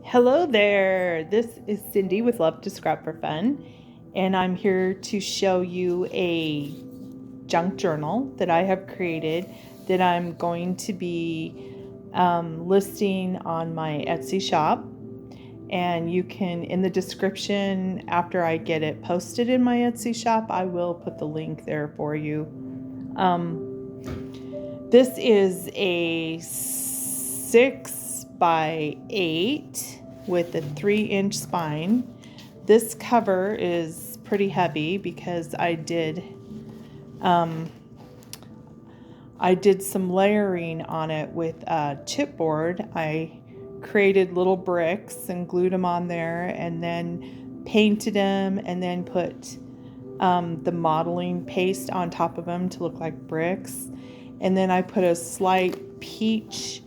Hello there, this is Cindy with Love to Scrap for Fun, and I'm here to show you a junk journal that I have created that I'm going to be listing on my Etsy shop. And you can, in the description, after I get it posted in my Etsy shop, I will put the link there for you. This is a 6x8 with a 3-inch spine. This cover is pretty heavy because I did some layering on it with chipboard. I created little bricks and glued them on there, and then painted them, and then put the modeling paste on top of them to look like bricks. And then I put a slight peach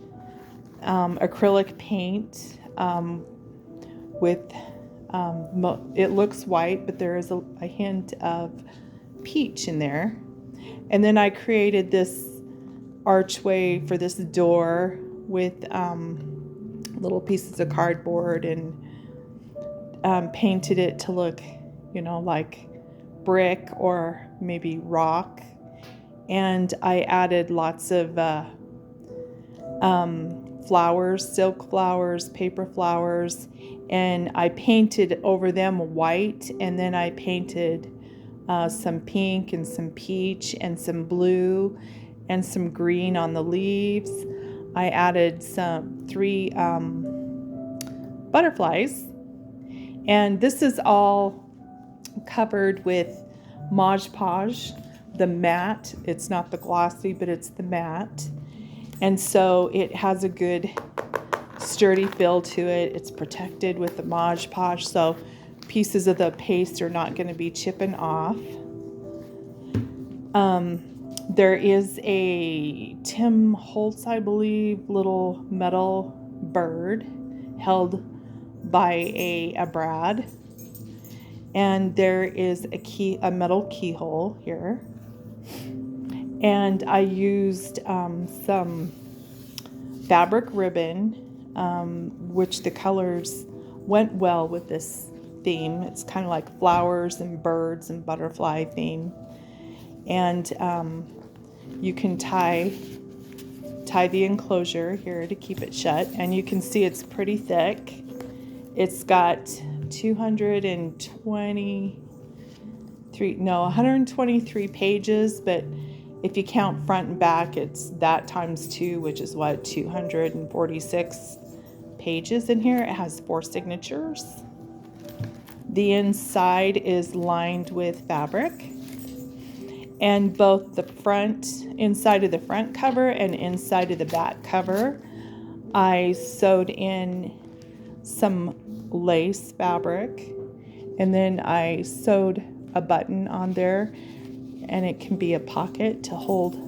acrylic paint with it looks white, but there is a hint of peach in there. And then I created this archway for this door with little pieces of cardboard and painted it to look, like brick or maybe rock. And I added lots of flowers, silk flowers, paper flowers, and I painted over them white, and then I painted some pink and some peach and some blue and some green on the leaves. I added some 3 butterflies, and this is all covered with Mod Podge, the matte. It's not the glossy, but it's the matte. And so it has a good sturdy feel to it. It's protected with the Mod Podge, so pieces of the paste are not going to be chipping off. There is a Tim Holtz, I believe, little metal bird held by a brad. And there is a metal keyhole here. And I used some fabric ribbon, which the colors went well with this theme. It's kind of like flowers and birds and butterfly theme. And you can tie the enclosure here to keep it shut. And you can see it's pretty thick. It's got 123 pages, but if you count front and back, it's that times 2, which is 246 pages in here. It has 4 signatures. The inside is lined with fabric, and both the inside of the front cover and inside of the back cover, I sewed in some lace fabric, and then I sewed a button on there, and it can be a pocket to hold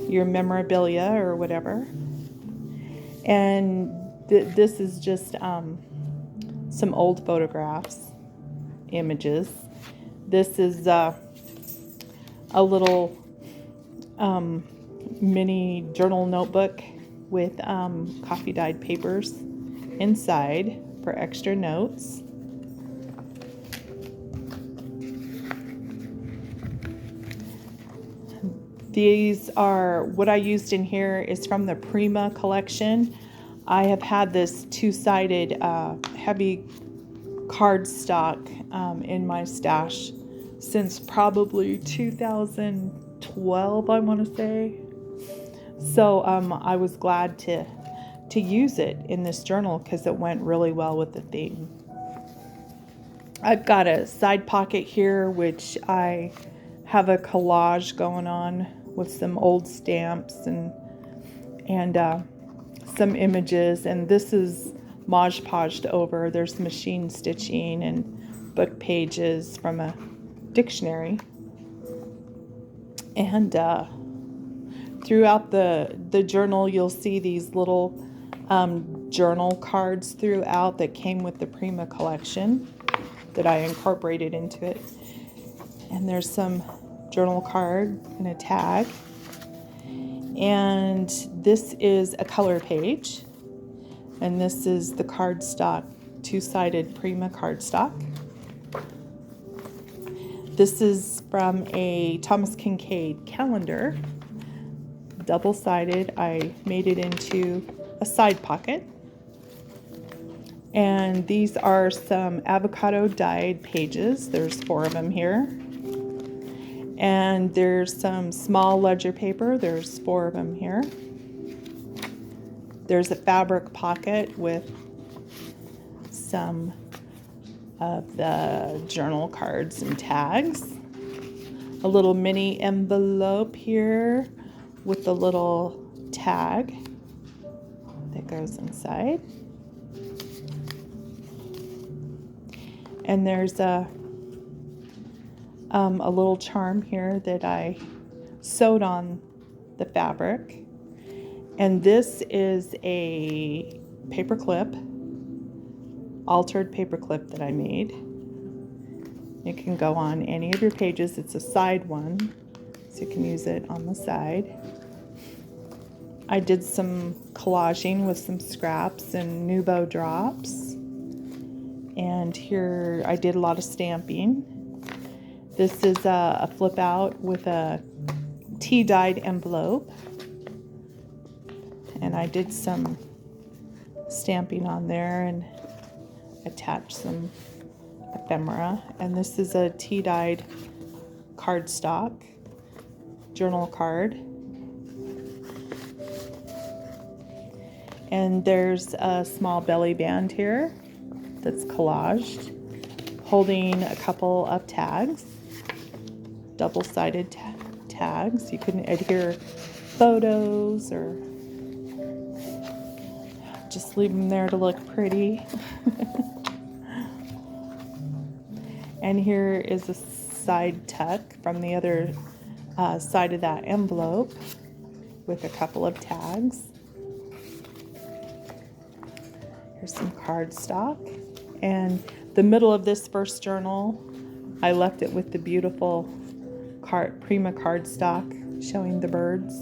your memorabilia or whatever. And this is just some old photographs, images. This is a little mini journal notebook with coffee dyed papers inside for extra notes. These are what I used in here is from the Prima collection. I have had this 2-sided heavy cardstock in my stash since probably 2012, I want to say. So I was glad to use it in this journal because it went really well with the theme. I've got a side pocket here, which I have a collage going on with some old stamps and some images, and this is Mod Podged over. There's machine stitching and book pages from a dictionary, and throughout the journal you'll see these little journal cards throughout that came with the Prima collection that I incorporated into it. And there's some journal card and a tag. And this is a color page. And this is the cardstock, two-sided Prima cardstock. This is from a Thomas Kincaid calendar, double-sided. I made it into a side pocket. And these are some avocado dyed pages. There's 4 of them here. And there's some small ledger paper. There's 4 of them here. There's a fabric pocket with some of the journal cards and tags. A little mini envelope here with a little tag that goes inside. And there's a little charm here that I sewed on the fabric. And this is a paper clip, altered paper clip that I made. It can go on any of your pages. It's a side one, so you can use it on the side. I did some collaging with some scraps and Nubo drops. And here I did a lot of stamping. This is a flip out with a tea dyed envelope. And I did some stamping on there and attached some ephemera. And this is a tea dyed cardstock journal card. And there's a small belly band here that's collaged, holding a couple of tags, double-sided tags. You can adhere photos or just leave them there to look pretty. And here is a side tuck from the other side of that envelope with a couple of tags. Here's some cardstock. And the middle of this first journal, I left it with the beautiful Prima cardstock showing the birds.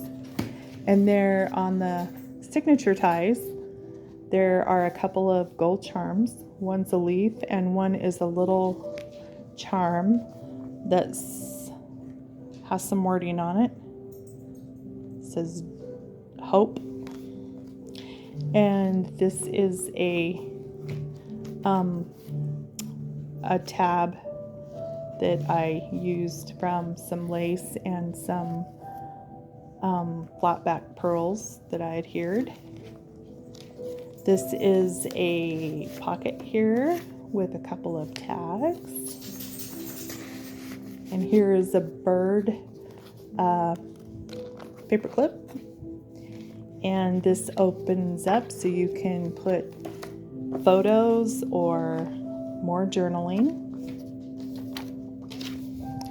And there on the signature ties, there are a couple of gold charms. One's a leaf and one is a little charm that has some wording on it. It says hope. And this is a tab that I used from some lace and some flat back pearls that I adhered. This is a pocket here with a couple of tags. And here is a bird paper clip. And this opens up so you can put photos or more journaling.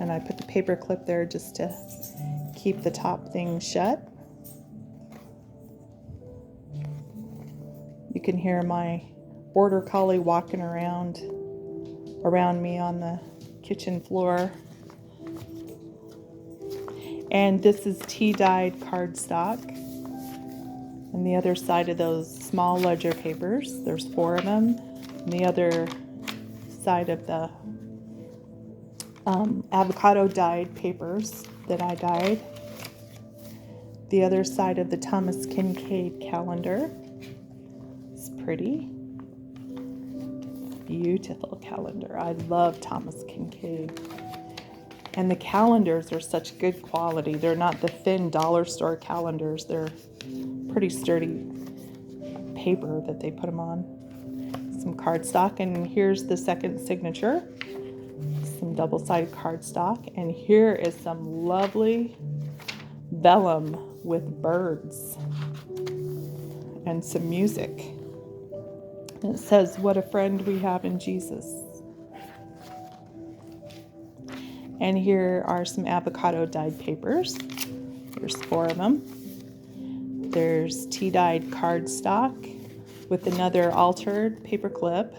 And I put the paper clip there just to keep the top thing shut. You can hear my border collie walking around me on the kitchen floor. And this is tea dyed cardstock. And the other side of those small ledger papers, there's 4 of them. And the other side of the avocado dyed papers that I dyed. The other side of the Thomas Kincaid calendar. It's pretty. Beautiful calendar. I love Thomas Kincaid. And the calendars are such good quality. They're not the thin dollar store calendars. They're pretty sturdy paper that they put them on. Some cardstock, and here's the second signature. Some double-sided cardstock, and here is some lovely vellum with birds and some music. And it says, "What a friend we have in Jesus." And here are some avocado dyed papers. There's 4 of them. There's tea dyed cardstock with another altered paper clip.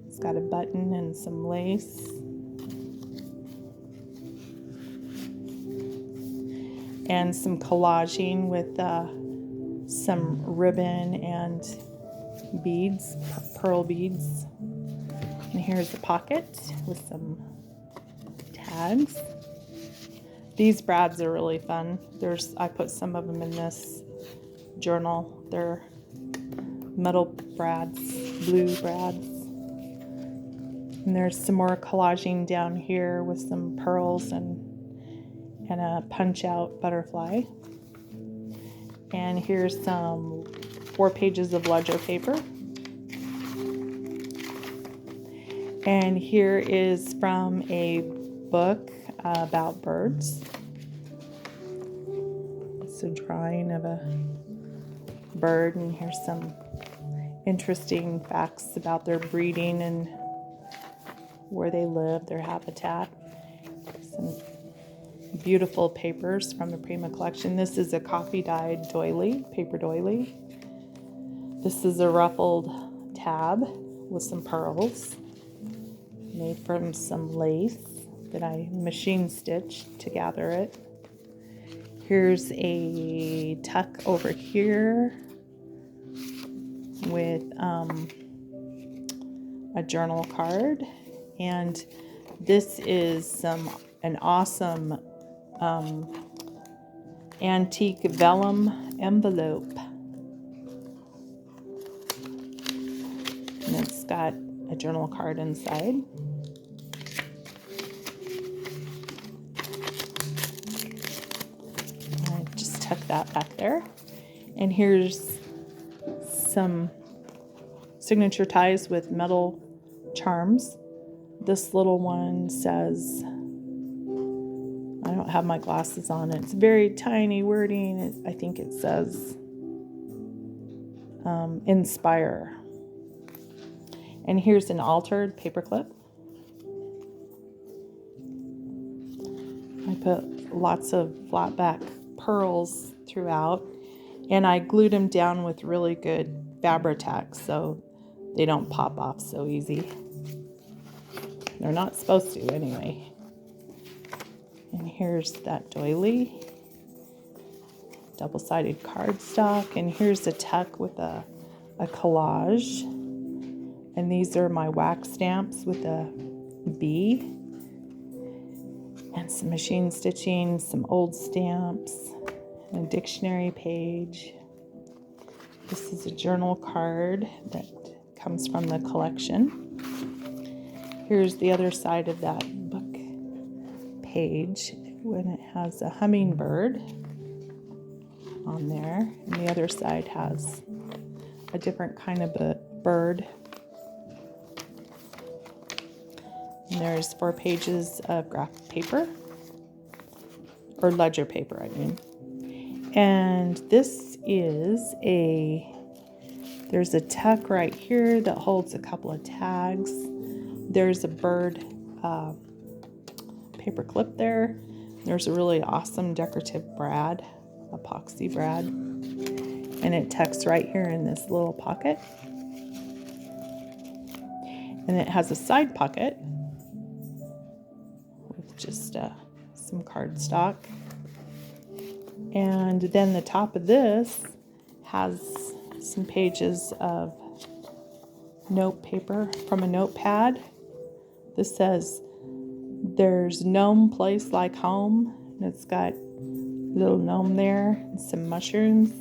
It's got a button and some lace. And some collaging with some ribbon and beads, pearl beads. And here's the pocket with some tags. These brads are really fun. I put some of them in this journal. They're metal brads, blue brads. And there's some more collaging down here with some pearls and a punch-out butterfly. And here's some 4 pages of ledger paper. And here is from a book about birds. It's a drawing of a bird, and here's some interesting facts about their breeding and where they live, their habitat. Some beautiful papers from the Prima collection. This is a coffee-dyed doily, paper doily. This is a ruffled tab with some pearls made from some lace that I machine stitched to gather it. Here's a tuck over here with a journal card, and this is an awesome antique vellum envelope, and it's got a journal card inside. I just tuck that back there, and here's some signature ties with metal charms. This little one says, I don't have my glasses on, it's very tiny wording. I think it says inspire. And here's an altered paperclip. I put lots of flat back pearls throughout, and I glued them down with really good Fabri-Tac so they don't pop off so easy. They're not supposed to anyway. And here's that doily, double-sided cardstock, and here's a tuck with a collage. And these are my wax stamps with a bee and some machine stitching, some old stamps, and a dictionary page. This is a journal card that comes from the collection. Here's the other side of that book page when it has a hummingbird on there, and the other side has a different kind of a bird. And there's 4 pages of graph paper, or ledger paper, I mean. And this is there's a tuck right here that holds a couple of tags. There's a bird paper clip there. There's a really awesome decorative brad, epoxy brad. And it tucks right here in this little pocket. And it has a side pocket with just some cardstock. And then the top of this has some pages of note paper from a notepad. This says, "There's no place like home," and it's got a little gnome there and some mushrooms.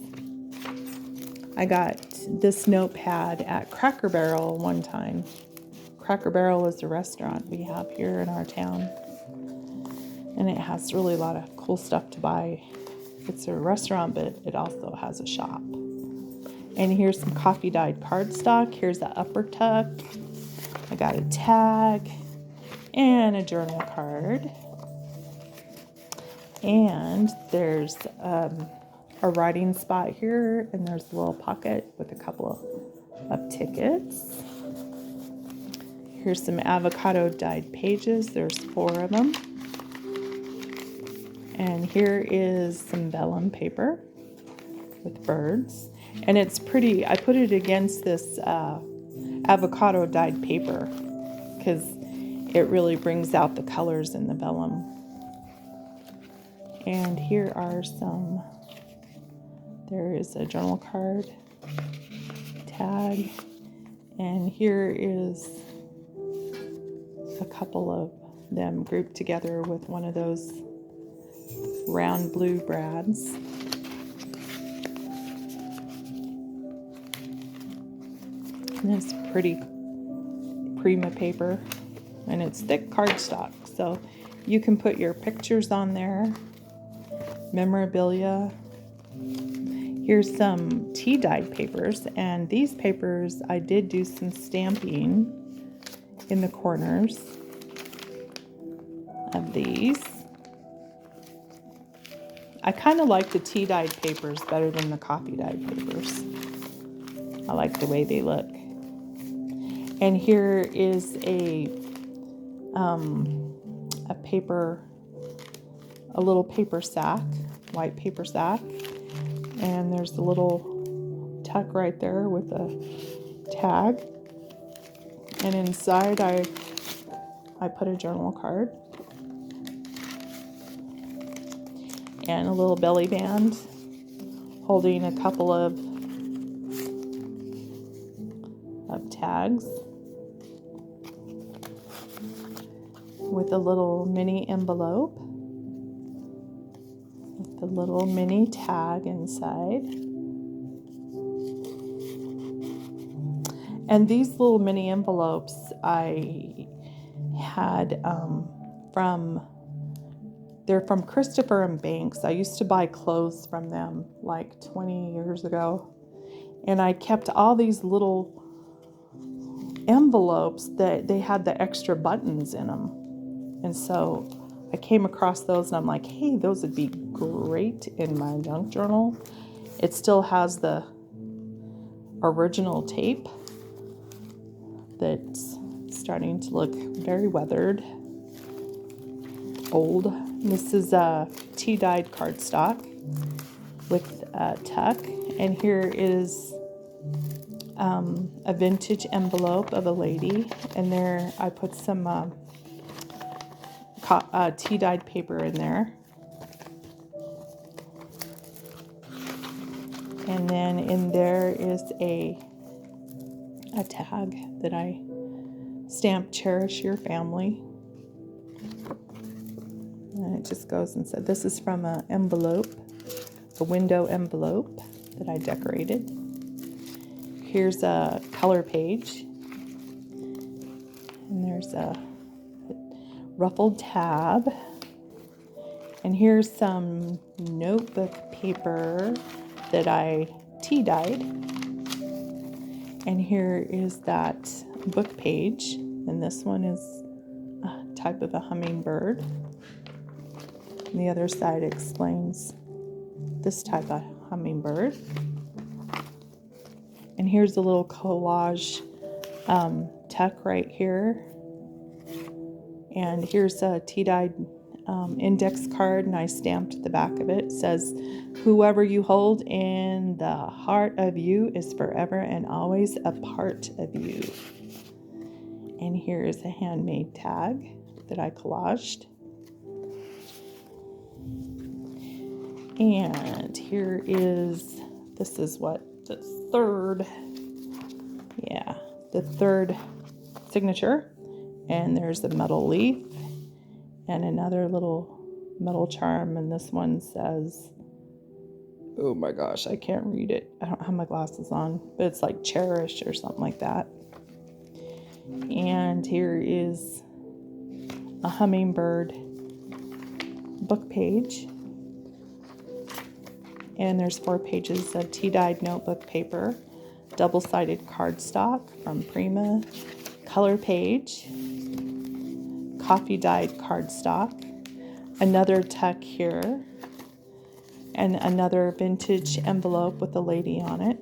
I got this notepad at Cracker Barrel one time. Cracker Barrel is a restaurant we have here in our town, and it has really a lot of cool stuff to buy. It's a restaurant, but it also has a shop. And here's some coffee-dyed cardstock. Here's the upper tuck. I got a tag and a journal card. And there's a writing spot here, and there's a little pocket with a couple of tickets. Here's some avocado-dyed pages. There's 4 of them. And here is some vellum paper with birds. And it's pretty. I put it against this avocado dyed paper because it really brings out the colors in the vellum. And here are There is a journal card, tag, and here is a couple of them grouped together with one of those round blue brads. And it's pretty Prima paper, and it's thick cardstock, so you can put your pictures on there, memorabilia. Here's some tea dyed papers, and these papers I did do some stamping in the corners of these. I kind of like the tea dyed papers better than the coffee dyed papers. I like the way they look. And here is a paper, a little paper sack, white paper sack, and there's a little tuck right there with a tag. And inside I put a journal card and a little belly band holding a couple of tags with a little mini envelope with a little mini tag inside. And these little mini envelopes I had they're from Christopher and Banks. I used to buy clothes from them like 20 years ago, and I kept all these little envelopes that they had the extra buttons in them. And so I came across those and I'm like, hey, those would be great in my junk journal. It still has the original tape that's starting to look very weathered, old. This is a tea dyed cardstock with a tuck, and here is a vintage envelope of a lady, and there I put some tea dyed paper in there. And then in there is a tag that I stamped, "Cherish your family." And it just goes and said, this is from an envelope, a window envelope that I decorated. Here's a color page, and there's a ruffled tab, and here's some notebook paper that I tea dyed, and here is that book page, and this one is a type of a hummingbird, and the other side explains this type of hummingbird. And here's a little collage tuck right here. And here's a tea-dyed index card, and I stamped the back of it. It says, "Whoever you hold in the heart of you is forever and always a part of you." And here is a handmade tag that I collaged. And here is, this is what, the third signature. And there's a metal leaf and another little metal charm. And this one says, oh my gosh, I can't read it. I don't have my glasses on, but it's like "cherish" or something like that. And here is a hummingbird book page. And there's 4 pages of tea-dyed notebook paper, double-sided cardstock from Prima, color page, coffee-dyed cardstock, another tuck here, and another vintage envelope with a lady on it.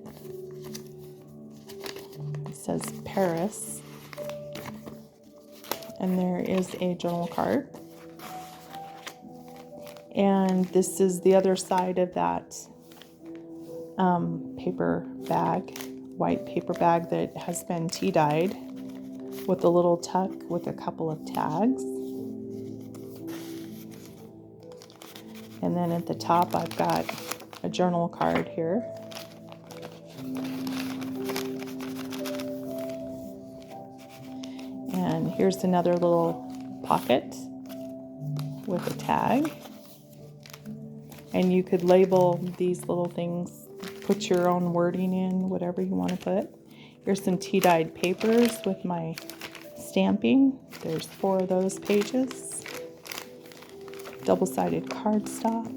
It says Paris. And there is a journal card. And this is the other side of that paper bag, white paper bag that has been tea dyed with a little tuck with a couple of tags. And then at the top I've got a journal card here. And here's another little pocket with a tag. And you could label these little things, put your own wording in, whatever you want to put. Here's some tea-dyed papers with my stamping. There's 4 of those pages. Double-sided cardstock.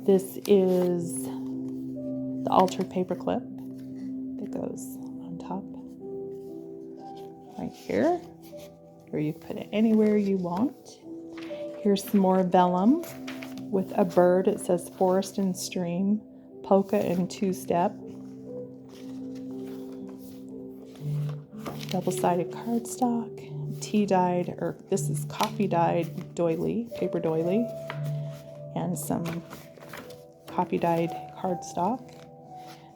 This is the altered paper clip that goes on top right here, or you can put it anywhere you want. Here's some more vellum with a bird. It says forest and stream, polka and 2-step. Double-sided cardstock, tea-dyed, or this is coffee-dyed doily, paper doily, and some coffee-dyed cardstock.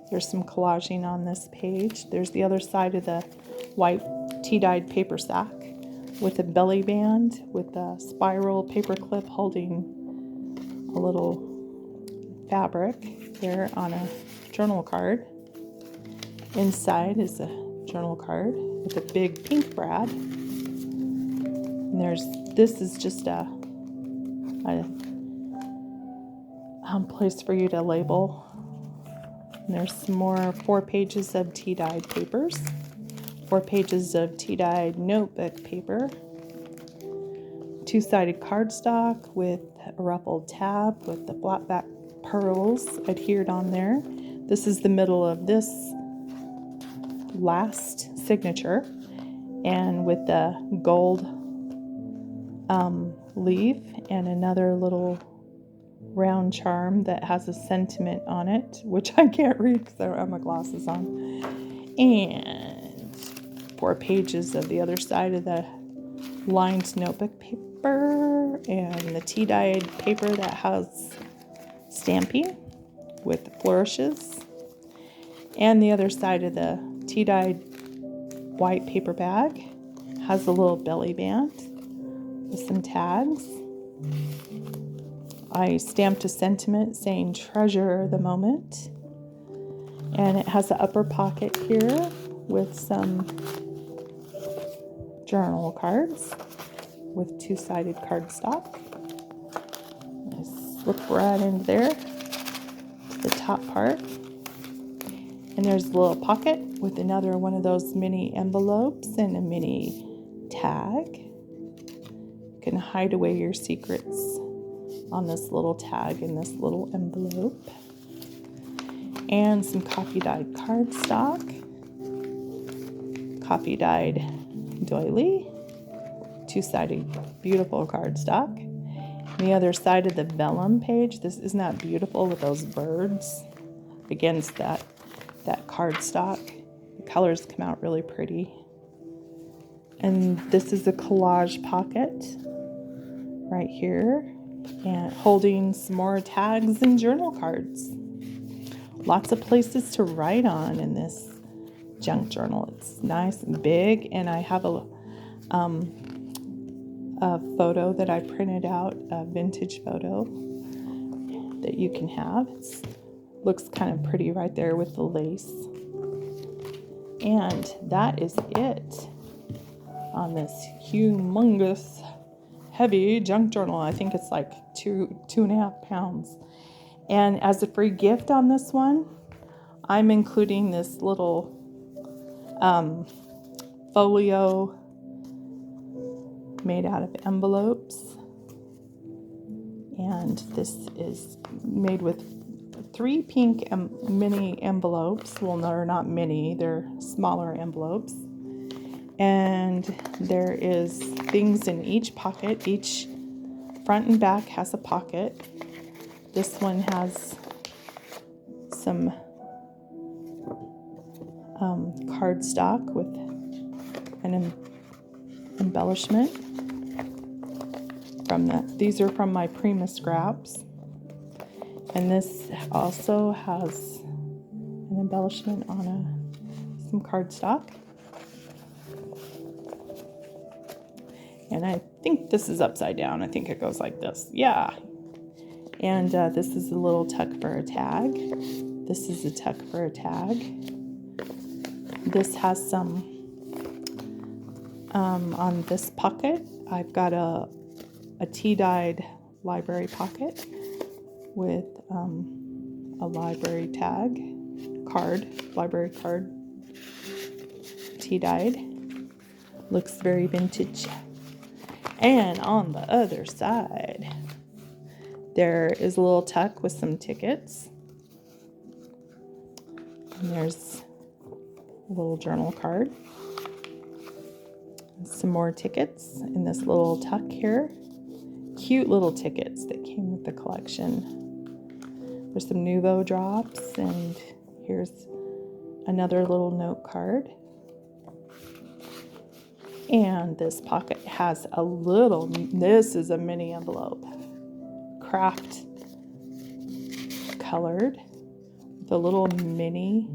There's some collaging on this page. There's the other side of the white tea-dyed paper sack with a belly band with a spiral paper clip holding a little fabric there on a journal card. Inside is a journal card with a big pink brad. And this is just a place for you to label. And there's some more 4 pages of tea-dyed papers, 4 pages of tea-dyed notebook paper, 2-sided cardstock with a ruffled tab with the flat back pearls adhered on there. This is the middle of this last signature, and with the gold leaf and another little round charm that has a sentiment on it, which I can't read because I don't have my glasses on, and 4 pages of the other side of the lined notebook paper, and the tea-dyed paper that has stamping with flourishes, and the other side of the tea-dyed white paper bag has a little belly band with some tags. I stamped a sentiment saying treasure the moment, and it has an upper pocket here with some journal cards with 2-sided cardstock. I slip right into there to the top part, and there's a little pocket with another one of those mini envelopes and a mini tag. You can hide away your secrets on this little tag in this little envelope. And some coffee-dyed cardstock, coffee-dyed doily, 2-sided beautiful cardstock. The other side of the vellum page, isn't that beautiful with those birds against that cardstock? The colors come out really pretty. And this is a collage pocket right here, and holding some more tags and journal cards. Lots of places to write on in this junk journal. It's nice and big, and I have a photo that I printed out, a vintage photo that you can have. It looks kind of pretty right there with the lace. And that is it on this humongous heavy junk journal. I think it's like 2.5 pounds. And as a free gift on this one, I'm including this little folio made out of envelopes. And this is made with 3 pink mini envelopes. Well, they're not mini, they're smaller envelopes. And there is things in each pocket. Each front and back has a pocket. This one has some cardstock with an embellishment from these are from my Prima scraps. And this also has an embellishment on some cardstock. And I think this is upside down. I think it goes like this. Yeah. And this is a little tuck for a tag. This is a tuck for a tag. This has some, on this pocket, I've got a tea-dyed library pocket with a library tag, library card, tea-dyed. Looks very vintage. And on the other side, there is a little tuck with some tickets. And there's a little journal card. Some more tickets in this little tuck here. Cute little tickets that came with the collection. There's some Nouveau drops, and here's another little note card. And this pocket has a little, this is a mini envelope, craft colored, with a little mini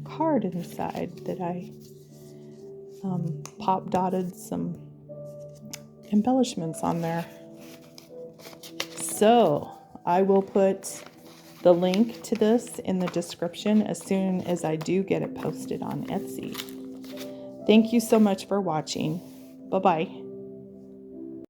card inside that I pop dotted some embellishments on there. So I will put the link to this in the description as soon as I do get it posted on Etsy. Thank you so much for watching. Bye-bye.